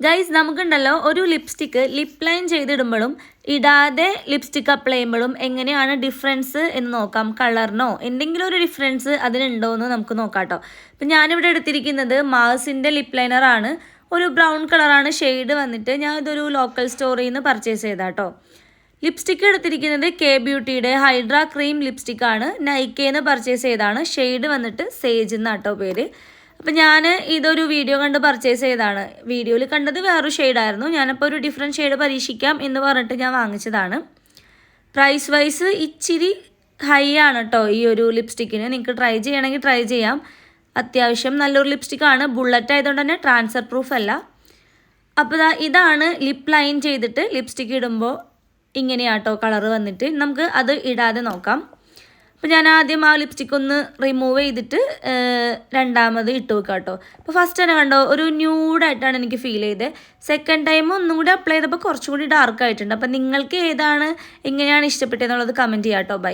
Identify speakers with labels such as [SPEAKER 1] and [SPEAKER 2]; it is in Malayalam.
[SPEAKER 1] ഗൈസ് നമുക്കുണ്ടല്ലോ ഒരു ലിപ്സ്റ്റിക്ക് ലിപ്പ് ലൈൻ ചെയ്തിടുമ്പോഴും ഇടാതെ ലിപ്സ്റ്റിക്ക് അപ്ലൈ ചെയ്യുമ്പോഴും എങ്ങനെയാണ് ഡിഫറൻസ് എന്ന് നോക്കാം. കളറിനോ എന്തെങ്കിലും ഒരു ഡിഫറൻസ് അതിനുണ്ടോ എന്ന് നമുക്ക് നോക്കാം കേട്ടോ. അപ്പം ഞാനിവിടെ എടുത്തിരിക്കുന്നത് മാസിൻ്റെ ലിപ്പ് ലൈനറാണ്. ഒരു ബ്രൗൺ കളറാണ് ഷെയ്ഡ് വന്നിട്ട്. ഞാൻ ഇതൊരു ലോക്കൽ സ്റ്റോറിൽ നിന്ന് പർച്ചേസ് ചെയ്താൽ കേട്ടോ. ലിപ്സ്റ്റിക്ക് എടുത്തിരിക്കുന്നത് കെ ബ്യൂട്ടിയുടെ ഹൈഡ്ര ക്രീം ലിപ്സ്റ്റിക്കാണ്. നൈക്കേന്ന് പർച്ചേസ് ചെയ്താണ്. ഷെയ്ഡ് വന്നിട്ട് സേജ് എന്നാട്ടോ പേര്. അപ്പം ഞാൻ ഇതൊരു വീഡിയോ കണ്ട് പർച്ചേസ് ചെയ്തതാണ്. വീഡിയോയിൽ കണ്ടത് വേറൊരു ഷെയ്ഡായിരുന്നു. ഞാനപ്പോൾ ഒരു ഡിഫറെൻറ്റ് ഷെയ്ഡ് പരീക്ഷിക്കാം എന്ന് പറഞ്ഞിട്ട് ഞാൻ വാങ്ങിച്ചതാണ്. പ്രൈസ് വൈസ് ഇച്ചിരി ഹൈ ആണ് കേട്ടോ ഈ ഒരു ലിപ്സ്റ്റിക്കിന്. നിങ്ങൾക്ക് ട്രൈ ചെയ്യണമെങ്കിൽ ട്രൈ ചെയ്യാം. അത്യാവശ്യം നല്ലൊരു ലിപ്സ്റ്റിക്കാണ്. ബുള്ളറ്റ് ആയതുകൊണ്ട് തന്നെ ട്രാൻസ്ഫർ പ്രൂഫ് അല്ല. അപ്പോൾ ഇതാണ് ലിപ്പ് ലൈൻ ചെയ്തിട്ട് ലിപ്സ്റ്റിക്ക് ഇടുമ്പോൾ ഇങ്ങനെയാട്ടോ കളറ് വന്നിട്ട്. നമുക്ക് അത് ഇടാതെ നോക്കാം. അപ്പോൾ ഞാൻ ആദ്യം ആ ലിപ്സ്റ്റിക്ക് ഒന്ന് റിമൂവ് ചെയ്തിട്ട് രണ്ടാമത് ഇട്ട് വെക്കാം കേട്ടോ. അപ്പോൾ ഫസ്റ്റ് തന്നെ കണ്ടോ ഒരു ന്യൂഡായിട്ടാണ് എനിക്ക് ഫീൽ ചെയ്തത്. സെക്കൻഡ് ടൈം ഒന്നും കൂടി അപ്ലൈ ചെയ്തപ്പോൾ കുറച്ചും കൂടി ഡാർക്ക് ആയിട്ടുണ്ട്. അപ്പോൾ നിങ്ങൾക്ക് ഏതാണ് എങ്ങനെയാണ് ഇഷ്ടപ്പെട്ടതെന്നുള്ളത് കമൻറ്റ് ചെയ്യാം കേട്ടോ. ബൈ.